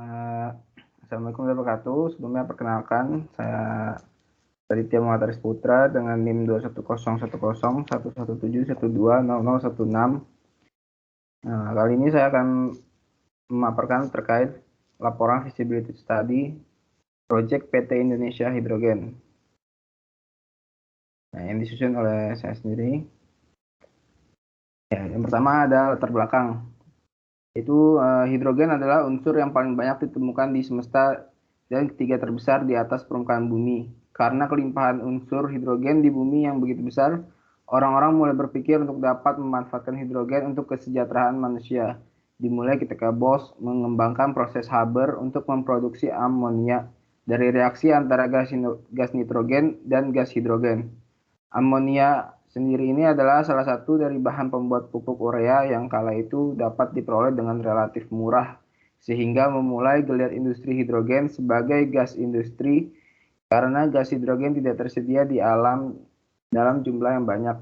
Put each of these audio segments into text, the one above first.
Eh, Assalamualaikum warahmatullahi wabarakatuh. Sebelumnya perkenalkan, saya Aditya Muhataris Putra dengan NIM 21010117171200016. Nah, kali ini saya akan memaparkan terkait laporan feasibility study Project PT Indonesia Hidrogen. Nah, yang disusun oleh saya sendiri. Ya, yang pertama ada latar belakang. Hidrogen adalah unsur yang paling banyak ditemukan di semesta dan ketiga terbesar di atas permukaan bumi. Karena kelimpahan unsur hidrogen di bumi yang begitu besar, orang-orang mulai berpikir untuk dapat memanfaatkan hidrogen untuk kesejahteraan manusia. Dimulai ketika Bosch mengembangkan proses Haber untuk memproduksi amonia dari reaksi antara gas nitrogen dan gas hidrogen. Amonia sendiri ini adalah salah satu dari bahan pembuat pupuk urea yang kala itu dapat diperoleh dengan relatif murah, sehingga memulai geliat industri hidrogen sebagai gas industri karena gas hidrogen tidak tersedia di alam dalam jumlah yang banyak.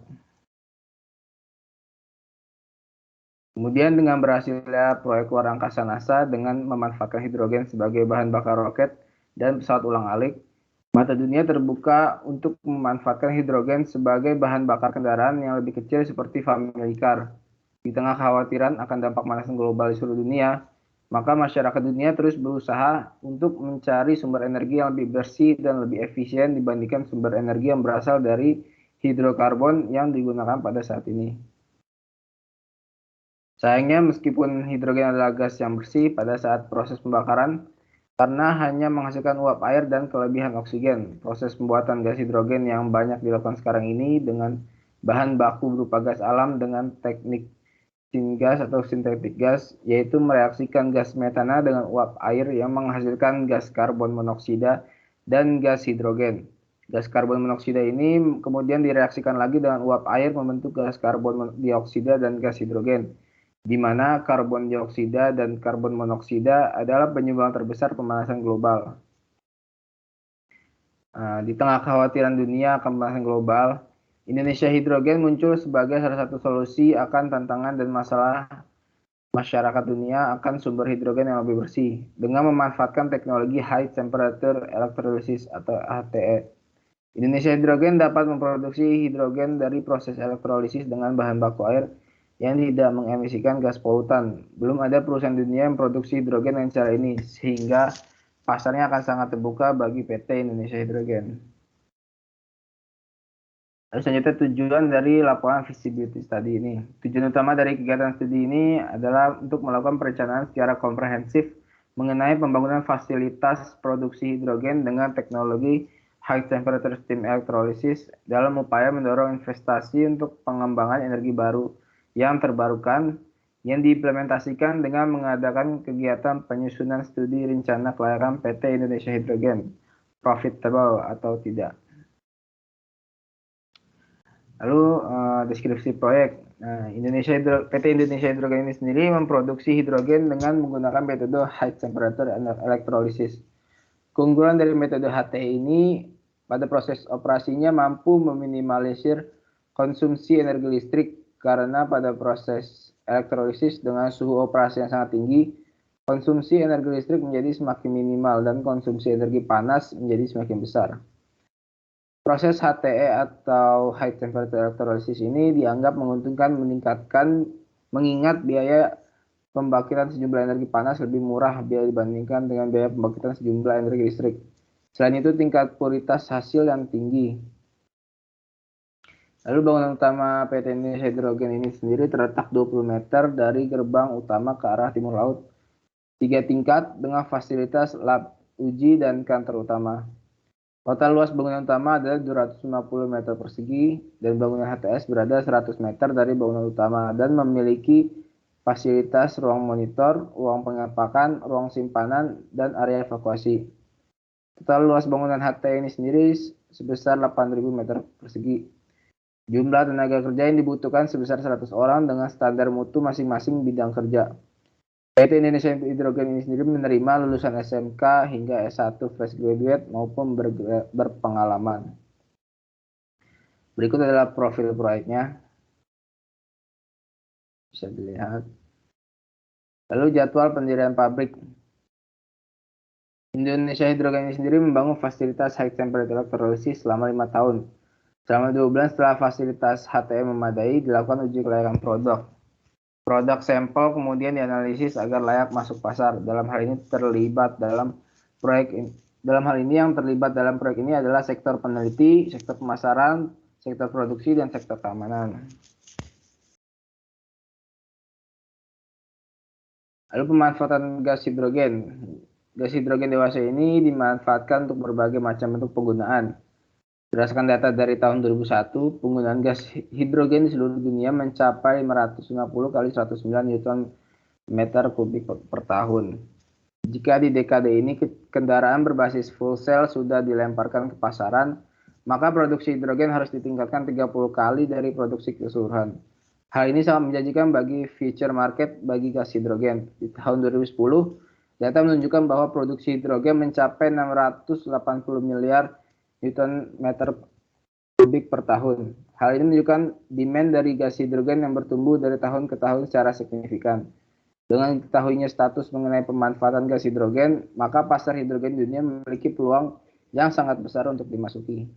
Kemudian dengan berhasilnya proyek luar angkasa NASA dengan memanfaatkan hidrogen sebagai bahan bakar roket dan pesawat ulang-alik, mata dunia terbuka untuk memanfaatkan hidrogen sebagai bahan bakar kendaraan yang lebih kecil seperti family car. Di tengah kekhawatiran akan dampak panas global di seluruh dunia, maka masyarakat dunia terus berusaha untuk mencari sumber energi yang lebih bersih dan lebih efisien dibandingkan sumber energi yang berasal dari hidrokarbon yang digunakan pada saat ini. Sayangnya, meskipun hidrogen adalah gas yang bersih pada saat proses pembakaran, karena hanya menghasilkan uap air dan kelebihan oksigen, proses pembuatan gas hidrogen yang banyak dilakukan sekarang ini dengan bahan baku berupa gas alam dengan teknik syngas atau synthetic gas, yaitu mereaksikan gas metana dengan uap air yang menghasilkan gas karbon monoksida dan gas hidrogen. Gas karbon monoksida ini kemudian direaksikan lagi dengan uap air membentuk gas karbon dioksida dan gas hidrogen, di mana karbon dioksida dan karbon monoksida adalah penyumbang terbesar pemanasan global. Di tengah kekhawatiran dunia akan pemanasan global, Indonesia Hidrogen muncul sebagai salah satu solusi akan tantangan dan masalah masyarakat dunia akan sumber hidrogen yang lebih bersih dengan memanfaatkan teknologi High Temperature Electrolysis atau HTE. Indonesia Hidrogen dapat memproduksi hidrogen dari proses elektrolisis dengan bahan baku air yang tidak mengemisikan gas polutan. Belum ada perusahaan dunia yang memproduksi hidrogen dengan cara ini, sehingga pasarnya akan sangat terbuka bagi PT Indonesia Hidrogen. Lalu selanjutnya tujuan dari laporan feasibility study ini. Tujuan utama dari kegiatan studi ini adalah untuk melakukan perencanaan secara komprehensif mengenai pembangunan fasilitas produksi hidrogen dengan teknologi high temperature steam electrolysis dalam upaya mendorong investasi untuk pengembangan energi baru yang terbarukan yang diimplementasikan dengan mengadakan kegiatan penyusunan studi rencana kelayakan PT Indonesia Hidrogen, profitable atau tidak. Lalu deskripsi proyek. PT Indonesia Hidrogen ini sendiri memproduksi hidrogen dengan menggunakan metode high temperature electrolysis. Keunggulan dari metode HTE ini pada proses operasinya mampu meminimalisir konsumsi energi listrik karena pada proses elektrolisis dengan suhu operasi yang sangat tinggi, konsumsi energi listrik menjadi semakin minimal dan konsumsi energi panas menjadi semakin besar. Proses HTE atau High Temperature Electrolysis ini dianggap menguntungkan mengingat biaya pembangkitan sejumlah energi panas lebih murah bila dibandingkan dengan biaya pembangkitan sejumlah energi listrik. Selain itu, tingkat puritas hasil yang tinggi. Lalu bangunan utama PT Indonesia Hidrogen ini sendiri terletak 20 meter dari gerbang utama ke arah timur laut. 3 tingkat dengan fasilitas lab uji dan kantor utama. Total luas bangunan utama adalah 250 meter persegi dan bangunan HTS berada 100 meter dari bangunan utama dan memiliki fasilitas ruang monitor, ruang pengepakan, ruang simpanan, dan area evakuasi. Total luas bangunan HT ini sendiri sebesar 8.000 meter persegi. Jumlah tenaga kerja yang dibutuhkan sebesar 100 orang dengan standar mutu masing-masing bidang kerja. PT Indonesia Hidrogen ini sendiri menerima lulusan SMK hingga S1 fresh graduate maupun berpengalaman. Berikut adalah profil proyeknya. Bisa dilihat. Lalu jadwal pendirian pabrik. Indonesia Hydrogen ini sendiri membangun fasilitas high temperature electrolysis selama 5 tahun. Selama 2 bulan setelah fasilitas HTM memadai, dilakukan uji kelayakan produk. Produk sampel kemudian dianalisis agar layak masuk pasar. Dalam hal ini yang terlibat dalam proyek ini adalah sektor peneliti, sektor pemasaran, sektor produksi, dan sektor keamanan. Lalu pemanfaatan gas hidrogen. Gas hidrogen dewasa ini dimanfaatkan untuk berbagai macam bentuk penggunaan. Berdasarkan data dari tahun 2001, penggunaan gas hidrogen di seluruh dunia mencapai 550 kali 109 Newton meter kubik per tahun. Jika di dekade ini kendaraan berbasis fuel cell sudah dilemparkan ke pasaran, maka produksi hidrogen harus ditingkatkan 30 kali dari produksi keseluruhan. Hal ini sangat menjanjikan bagi future market bagi gas hidrogen. Di tahun 2010, data menunjukkan bahwa produksi hidrogen mencapai 680 miliar Newton meter kubik per tahun. Hal ini menunjukkan demand dari gas hidrogen yang bertumbuh dari tahun ke tahun secara signifikan. Dengan diketahuinya status mengenai pemanfaatan gas hidrogen, maka pasar hidrogen di dunia memiliki peluang yang sangat besar untuk dimasuki.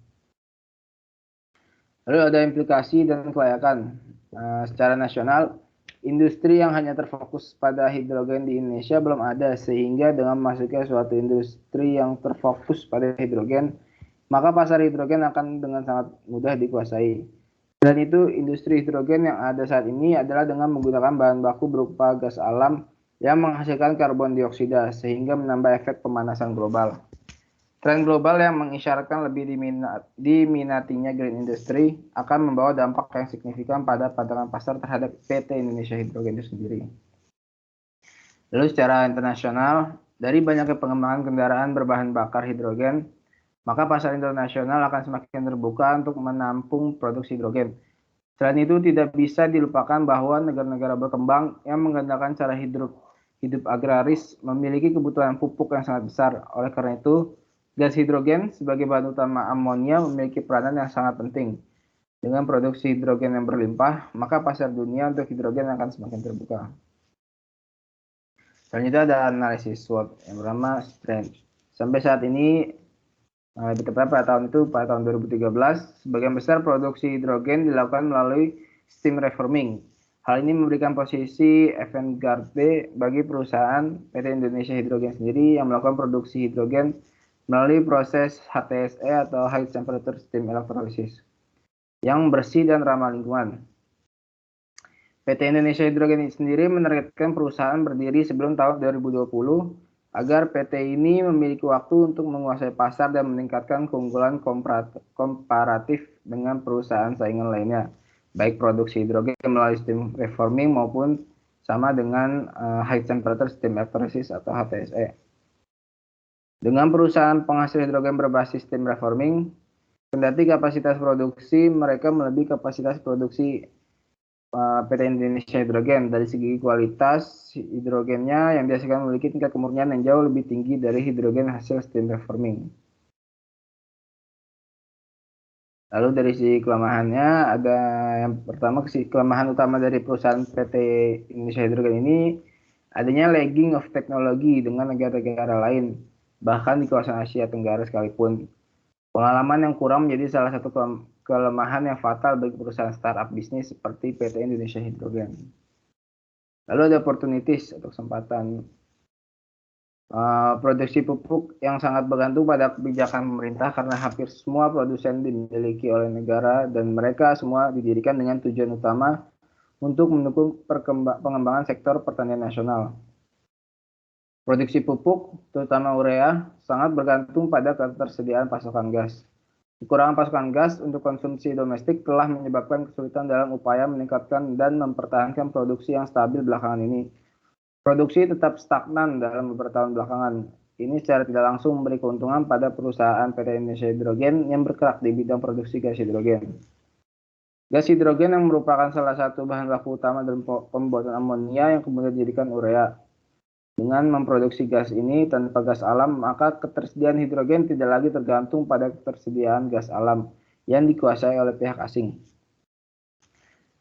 Lalu ada implikasi dan kelayakan. Secara nasional, industri yang hanya terfokus pada hidrogen di Indonesia belum ada, sehingga dengan masuknya suatu industri yang terfokus pada hidrogen, maka pasar hidrogen akan dengan sangat mudah dikuasai. Dan itu industri hidrogen yang ada saat ini adalah dengan menggunakan bahan baku berupa gas alam yang menghasilkan karbon dioksida sehingga menambah efek pemanasan global. Tren global yang mengisyaratkan lebih diminatinya green industry akan membawa dampak yang signifikan pada pandangan pasar terhadap PT Indonesia Hydrogen itu sendiri. Lalu secara internasional, dari banyaknya pengembangan kendaraan berbahan bakar hidrogen, maka pasar internasional akan semakin terbuka untuk menampung produksi hidrogen. Selain itu, tidak bisa dilupakan bahwa negara-negara berkembang yang menggunakan cara hidup agraris memiliki kebutuhan pupuk yang sangat besar. Oleh karena itu, gas hidrogen sebagai bahan utama amonia memiliki peranan yang sangat penting. Dengan produksi hidrogen yang berlimpah, maka pasar dunia untuk hidrogen akan semakin terbuka. Selanjutnya ada analisis SWOT yang bernama Strength. Sampai saat ini, lebih tepat pada tahun 2013, sebagian besar produksi hidrogen dilakukan melalui steam reforming. Hal ini memberikan posisi avant-garde bagi perusahaan PT Indonesia Hydrogen sendiri yang melakukan produksi hidrogen melalui proses HTSE atau High Temperature Steam Electrolysis yang bersih dan ramah lingkungan. PT Indonesia Hydrogen sendiri menargetkan perusahaan berdiri sebelum tahun 2020 agar PT ini memiliki waktu untuk menguasai pasar dan meningkatkan keunggulan komparatif dengan perusahaan saingan lainnya, baik produksi hidrogen melalui steam reforming maupun sama dengan high temperature steam electrolysis atau HTSE. Dengan perusahaan penghasil hidrogen berbasis steam reforming, kendati kapasitas produksi mereka melebihi kapasitas produksi PT Indonesia Hydrogen. Dari segi kualitas hidrogennya yang dihasilkan memiliki tingkat kemurnian yang jauh lebih tinggi dari hidrogen hasil steam reforming. Lalu dari segi kelemahannya ada yang pertama, kelemahan utama dari perusahaan PT Indonesia Hydrogen ini adanya lagging of teknologi dengan negara-negara lain, bahkan di kawasan Asia Tenggara sekalipun. Pengalaman yang kurang menjadi salah satu kelemahan yang fatal bagi perusahaan startup bisnis seperti PT Indonesia Hydrogen. Lalu ada opportunities atau kesempatan. Produksi pupuk yang sangat bergantung pada kebijakan pemerintah karena hampir semua produsen dimiliki oleh negara dan mereka semua didirikan dengan tujuan utama untuk mendukung pengembangan sektor pertanian nasional. Produksi pupuk, terutama urea, sangat bergantung pada ketersediaan pasokan gas. Kekurangan pasokan gas untuk konsumsi domestik telah menyebabkan kesulitan dalam upaya meningkatkan dan mempertahankan produksi yang stabil belakangan ini. Produksi tetap stagnan dalam beberapa tahun belakangan. Ini secara tidak langsung memberi keuntungan pada perusahaan PT Indonesia Hydrogen yang bergerak di bidang produksi gas hidrogen. Gas hidrogen yang merupakan salah satu bahan baku utama dalam pembuatan amonia yang kemudian dijadikan urea. Dengan memproduksi gas ini tanpa gas alam, maka ketersediaan hidrogen tidak lagi tergantung pada ketersediaan gas alam yang dikuasai oleh pihak asing.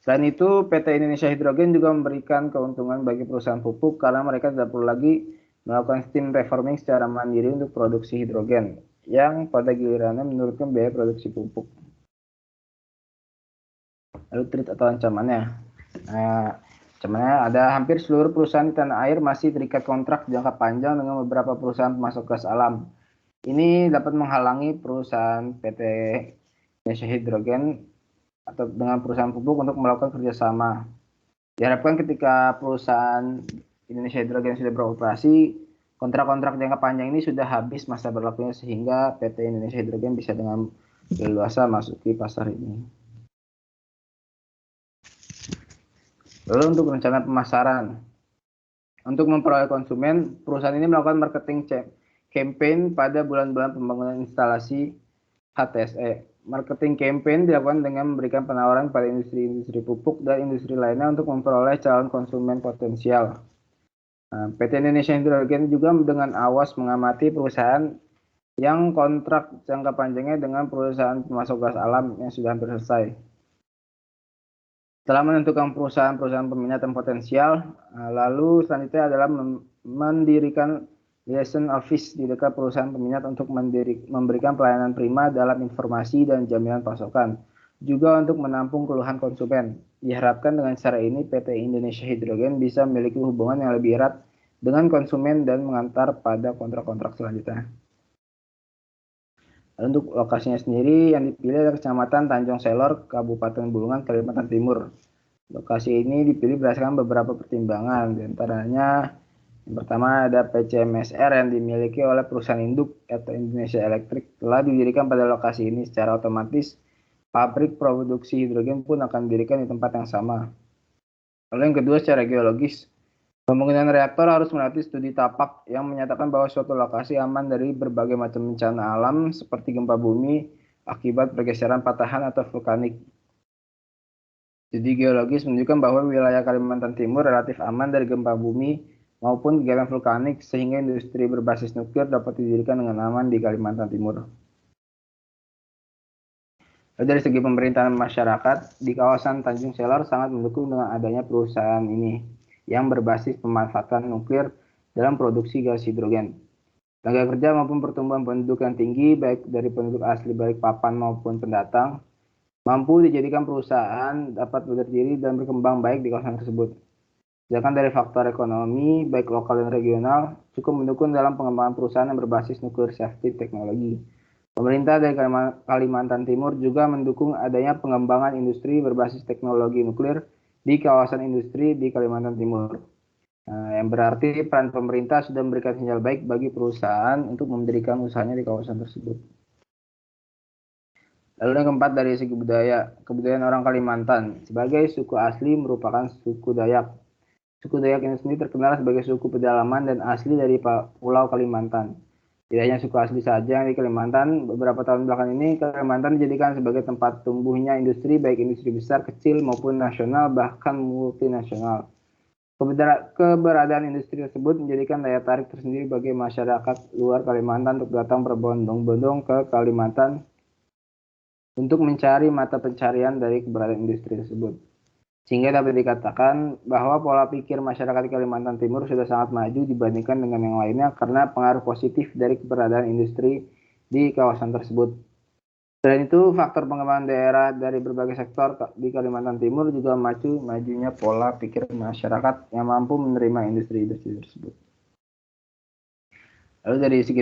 Selain itu, PT Indonesia Hydrogen juga memberikan keuntungan bagi perusahaan pupuk karena mereka tidak perlu lagi melakukan steam reforming secara mandiri untuk produksi hidrogen, yang pada gilirannya menurunkan biaya produksi pupuk. Lalu threat atau ancamannya. Ancamannya ada hampir seluruh perusahaan di tanah air masih terikat kontrak jangka panjang dengan beberapa perusahaan pemasok gas alam. Ini dapat menghalangi perusahaan PT Indonesia Hidrogen atau dengan perusahaan pupuk untuk melakukan kerjasama. Diharapkan ketika perusahaan Indonesia Hidrogen sudah beroperasi, kontrak-kontrak jangka panjang ini sudah habis masa berlakunya sehingga PT Indonesia Hidrogen bisa dengan leluasa masuki pasar ini. Lalu untuk rencana pemasaran. Untuk memperoleh konsumen, perusahaan ini melakukan marketing campaign pada bulan-bulan pembangunan instalasi HTSE. Marketing campaign dilakukan dengan memberikan penawaran pada industri-industri pupuk dan industri lainnya untuk memperoleh calon konsumen potensial. PT Indonesia Hidrogen juga dengan awas mengamati perusahaan yang kontrak jangka panjangnya dengan perusahaan pemasok gas alam yang sudah hampir selesai. Setelah menentukan perusahaan-perusahaan peminat yang potensial, lalu selanjutnya adalah mendirikan liaison office di dekat perusahaan peminat untuk memberikan pelayanan prima dalam informasi dan jaminan pasokan, juga untuk menampung keluhan konsumen. Diharapkan dengan cara ini PT Indonesia Hidrogen bisa memiliki hubungan yang lebih erat dengan konsumen dan mengantar pada kontrak-kontrak selanjutnya. Untuk lokasinya sendiri yang dipilih adalah Kecamatan Tanjung Selor, Kabupaten Bulungan, Kalimantan Timur. Lokasi ini dipilih berdasarkan beberapa pertimbangan, diantaranya yang pertama ada PCMSR yang dimiliki oleh perusahaan induk atau Indonesia Electric telah didirikan pada lokasi ini. Secara otomatis pabrik produksi hidrogen pun akan didirikan di tempat yang sama. Lalu yang kedua secara geologis, pembangunan reaktor harus melalui studi tapak yang menyatakan bahwa suatu lokasi aman dari berbagai macam bencana alam seperti gempa bumi akibat pergeseran patahan atau vulkanik. Studi geologis menunjukkan bahwa wilayah Kalimantan Timur relatif aman dari gempa bumi maupun kegiatan vulkanik sehingga industri berbasis nuklir dapat didirikan dengan aman di Kalimantan Timur. Lalu dari segi pemerintahan masyarakat, di kawasan Tanjung Selor sangat mendukung dengan adanya perusahaan ini yang berbasis pemanfaatan nuklir dalam produksi gas hidrogen. Tenaga kerja maupun pertumbuhan penduduk yang tinggi, baik dari penduduk asli Balikpapan maupun pendatang, mampu dijadikan perusahaan dapat berdiri dan berkembang baik di kawasan tersebut. Sedangkan dari faktor ekonomi, baik lokal dan regional, cukup mendukung dalam pengembangan perusahaan yang berbasis nuklir safety teknologi. Pemerintah dari Kalimantan Timur juga mendukung adanya pengembangan industri berbasis teknologi nuklir di kawasan industri di Kalimantan Timur. Yang berarti peran pemerintah sudah memberikan sinyal baik bagi perusahaan untuk mendirikan usahanya di kawasan tersebut. Lalu yang keempat dari segi budaya, kebudayaan orang Kalimantan. Sebagai suku asli merupakan suku Dayak. Suku Dayak ini sendiri terkenal sebagai suku pedalaman dan asli dari Pulau Kalimantan. Tidak hanya suku asli saja di Kalimantan, beberapa tahun belakangan ini Kalimantan dijadikan sebagai tempat tumbuhnya industri, baik industri besar, kecil, maupun nasional, bahkan multinasional. Keberadaan industri tersebut menjadikan daya tarik tersendiri bagi masyarakat luar Kalimantan untuk datang berbondong-bondong ke Kalimantan untuk mencari mata pencarian dari keberadaan industri tersebut. Sehingga dapat dikatakan bahwa pola pikir masyarakat di Kalimantan Timur sudah sangat maju dibandingkan dengan yang lainnya karena pengaruh positif dari keberadaan industri di kawasan tersebut. Selain itu, faktor pengembangan daerah dari berbagai sektor di Kalimantan Timur juga majunya pola pikir masyarakat yang mampu menerima industri-industri tersebut. Lalu dari segi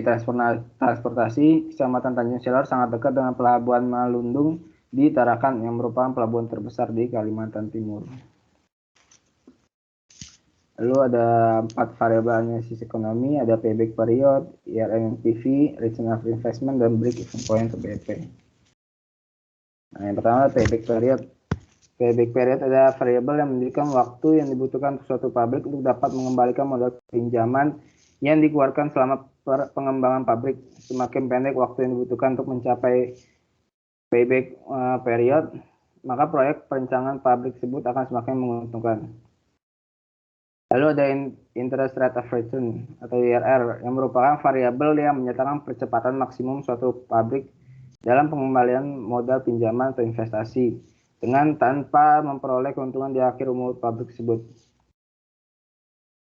transportasi, Kecamatan Tanjung Selor sangat dekat dengan Pelabuhan Malundung di Tarakan yang merupakan pelabuhan terbesar di Kalimantan Timur. Lalu ada 4 variabel analisis ekonomi, ada payback period, IRR/NPV, return of investment, dan break-even point atau BP. Nah, yang pertama payback period. Payback period adalah variabel yang menunjukkan waktu yang dibutuhkan untuk suatu pabrik untuk dapat mengembalikan modal pinjaman yang dikeluarkan selama pengembangan pabrik. Semakin pendek waktu yang dibutuhkan untuk mencapai payback period, maka proyek perencanaan pabrik tersebut akan semakin menguntungkan. Lalu ada interest rate of return atau IRR yang merupakan variabel yang menyatakan percepatan maksimum suatu pabrik dalam pengembalian modal pinjaman atau investasi dengan tanpa memperoleh keuntungan di akhir umur pabrik tersebut.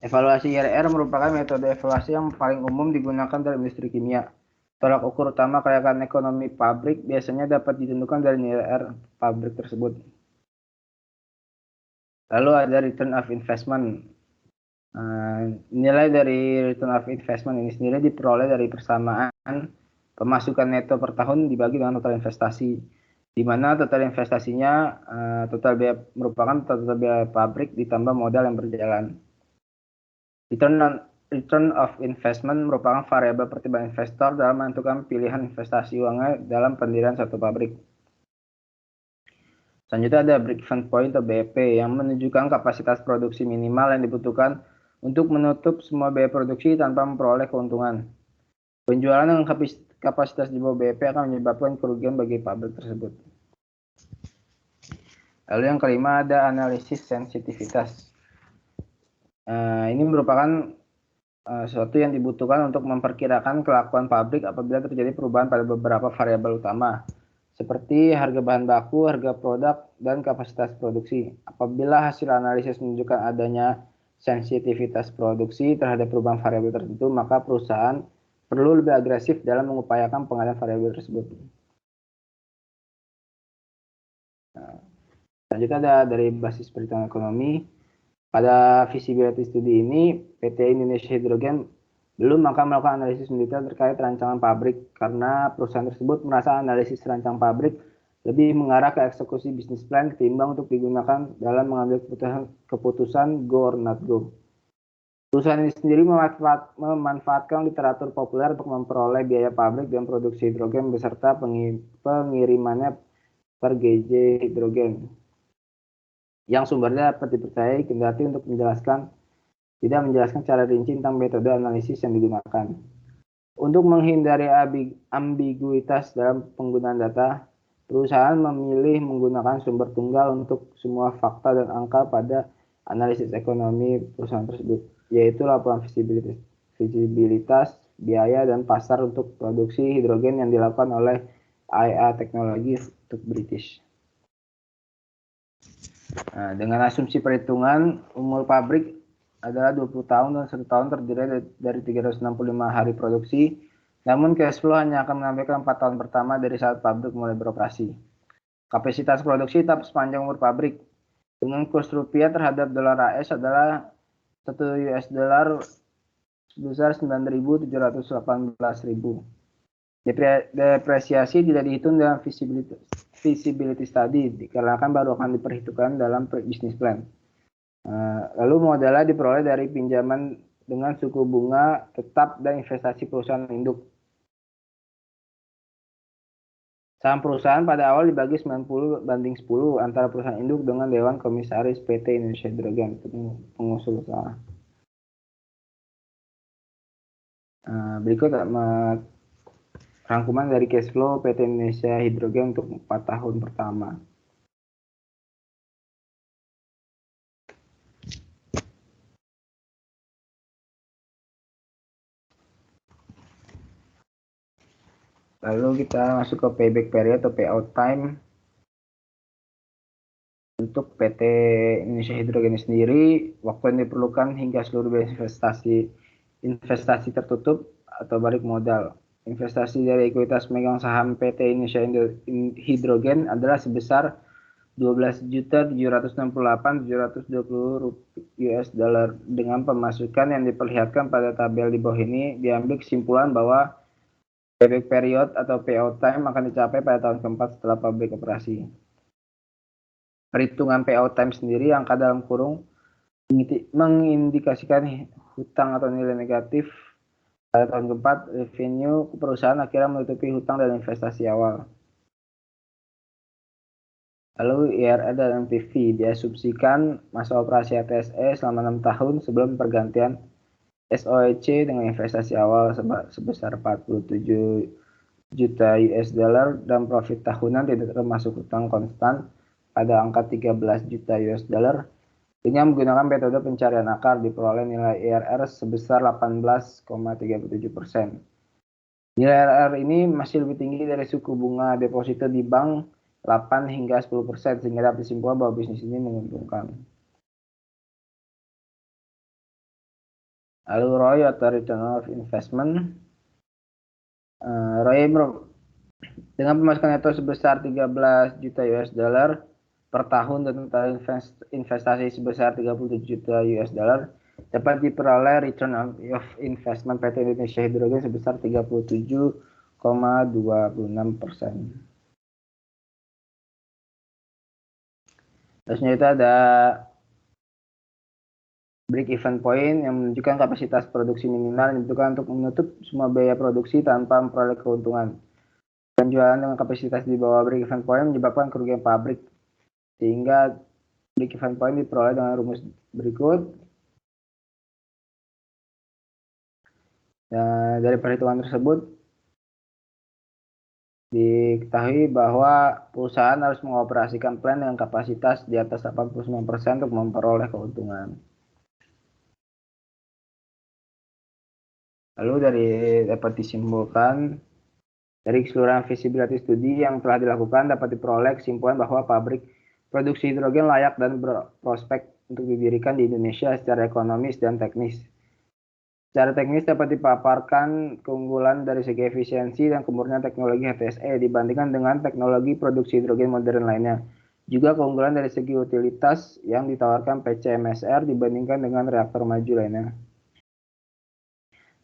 Evaluasi IRR merupakan metode evaluasi yang paling umum digunakan dalam industri kimia. Tolak ukur utama kelayakan ekonomi pabrik biasanya dapat ditentukan dari IRR pabrik tersebut. Lalu ada return of investment. Nilai dari return of investment ini sendiri diperoleh dari persamaan pemasukan neto per tahun dibagi dengan total investasi, di mana total investasinya total biaya merupakan total biaya pabrik ditambah modal yang berjalan. Return of investment merupakan variabel pertimbangan investor dalam menentukan pilihan investasi uangnya dalam pendirian suatu pabrik. Selanjutnya ada break-even point atau BEP yang menunjukkan kapasitas produksi minimal yang dibutuhkan untuk menutup semua biaya produksi tanpa memperoleh keuntungan. Penjualan dengan kapasitas di bawah BEP akan menyebabkan kerugian bagi pabrik tersebut. Lalu yang kelima ada analisis sensitivitas. Ini merupakan sesuatu yang dibutuhkan untuk memperkirakan kelakuan pabrik apabila terjadi perubahan pada beberapa variabel utama, seperti harga bahan baku, harga produk, dan kapasitas produksi. Apabila hasil analisis menunjukkan adanya sensitivitas produksi terhadap perubahan variabel tertentu, maka perusahaan perlu lebih agresif dalam mengupayakan pengalihan variabel tersebut. Selanjutnya ada dari basis perhitungan ekonomi. Pada feasibility study ini, PT Indonesia Hydrogen belum akan melakukan analisis mendetail terkait rancangan pabrik karena perusahaan tersebut merasa analisis rancang pabrik lebih mengarah ke eksekusi bisnis plan ketimbang untuk digunakan dalam mengambil keputusan go or not go. Perusahaan ini sendiri memanfaatkan literatur populer untuk memperoleh biaya pabrik dan produksi hidrogen beserta pengirimannya per GJ hidrogen yang sumbernya dapat dipercayai kendati untuk tidak menjelaskan secara rinci tentang metode analisis yang digunakan. Untuk menghindari ambiguitas dalam penggunaan data, perusahaan memilih menggunakan sumber tunggal untuk semua fakta dan angka pada analisis ekonomi perusahaan tersebut, yaitu laporan visibilitas, biaya, dan pasar untuk produksi hidrogen yang dilakukan oleh IEA Teknologi untuk British. Nah, dengan asumsi perhitungan umur pabrik adalah 20 tahun dan 1 tahun terdiri dari 365 hari produksi, namun cash flow hanya akan menampilkan 4 tahun pertama dari saat pabrik mulai beroperasi. Kapasitas produksi tetap sepanjang umur pabrik. Dengan kurs rupiah terhadap dolar AS adalah 1 US dollar sebesar 9.718.000. Depresiasi tidak dihitung dalam feasibility study dikarenakan baru akan diperhitungkan dalam bisnis plan. Lalu modalnya diperoleh dari pinjaman dengan suku bunga tetap dan investasi perusahaan induk. Saham perusahaan pada awal dibagi 90/10 antara perusahaan induk dengan Dewan Komisaris PT Indonesia Hydrogen, pengusul usaha. Berikut rangkuman dari cash flow PT Indonesia Hydrogen untuk 4 tahun pertama. Lalu kita masuk ke payback period atau payout time. Untuk PT Indonesia Hydrogen sendiri, waktu yang diperlukan hingga seluruh biaya investasi tertutup atau balik modal. Investasi dari ekuitas megang saham PT Indonesia Hydrogen adalah sebesar 12.768.720 US dollar. Dengan pemasukan yang diperlihatkan pada tabel di bawah ini, diambil kesimpulan bahwa payback period atau payout time akan dicapai pada tahun keempat setelah pabrik operasi. Perhitungan payout time sendiri angka dalam kurung mengindikasikan hutang atau nilai negatif pada tahun keempat. Revenue perusahaan akhirnya menutupi hutang dan investasi awal. Lalu IRR dan NPV diasumsikan masa operasi ATSE selama 6 tahun sebelum pergantian SOEC dengan investasi awal sebesar 47 juta US dollar dan profit tahunan tidak termasuk hutang konstan pada angka 13 juta US dollar. Dengan menggunakan metode pencarian akar diperoleh nilai IRR sebesar 18,37%. Nilai IRR ini masih lebih tinggi dari suku bunga deposito di bank 8 hingga 10%, sehingga dapat disimpulkan bahwa bisnis ini menguntungkan. Lalu ROI atau Return of Investment. ROI dengan pemasukan neto sebesar 13 juta US dollar per tahun dan total investasi sebesar 37 juta US dollar dapat diperoleh return of investment PT Indonesia Hidrogen sebesar 37,26%. Terusnya itu ada break even point yang menunjukkan kapasitas produksi minimal yang dibutuhkan untuk menutup semua biaya produksi tanpa memperoleh keuntungan. Penjualan dengan kapasitas di bawah break even point menyebabkan kerugian pabrik, sehingga break even point diperoleh dengan rumus berikut. Nah, dari perhitungan tersebut diketahui bahwa perusahaan harus mengoperasikan plant dengan kapasitas di atas 89% untuk memperoleh keuntungan. Lalu dapat disimpulkan dari keseluruhan feasibility study yang telah dilakukan dapat diperoleh kesimpulan bahwa pabrik produksi hidrogen layak dan berprospek untuk didirikan di Indonesia secara ekonomis dan teknis. Secara teknis dapat dipaparkan keunggulan dari segi efisiensi dan kemurnian teknologi HTSE dibandingkan dengan teknologi produksi hidrogen modern lainnya. Juga keunggulan dari segi utilitas yang ditawarkan PCMSR dibandingkan dengan reaktor maju lainnya.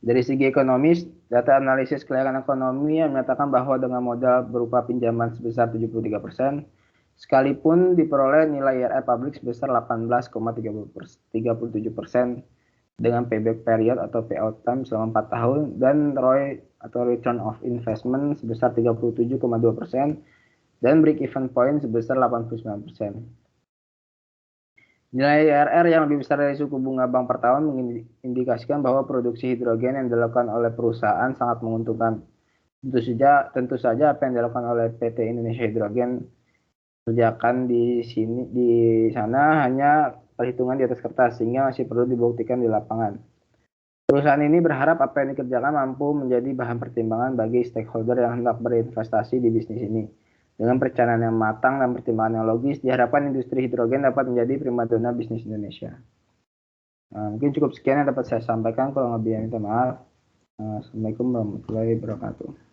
Dari segi ekonomis, data analisis kelayakan ekonomi yang menyatakan bahwa dengan modal berupa pinjaman sebesar 73%, sekalipun diperoleh nilai IRR publik sebesar 18,37% dengan payback period atau payout time selama 4 tahun dan ROI atau return of investment sebesar 37,2% dan break even point sebesar 89%. Nilai IRR yang lebih besar dari suku bunga bank per tahun mengindikasikan bahwa produksi hidrogen yang dilakukan oleh perusahaan sangat menguntungkan. Tentu saja apa yang dilakukan oleh PT Indonesia Hidrogen kerjakan di sana hanya perhitungan di atas kertas, sehingga masih perlu dibuktikan di lapangan. Perusahaan ini berharap apa yang dikerjakan mampu menjadi bahan pertimbangan bagi stakeholder yang hendak berinvestasi di bisnis ini. Dengan perencanaan yang matang dan pertimbangan yang logis, diharapkan industri hidrogen dapat menjadi primadona bisnis Indonesia. Mungkin cukup sekian yang dapat saya sampaikan. Kalau lebihnya minta maaf. Assalamualaikum warahmatullahi wabarakatuh.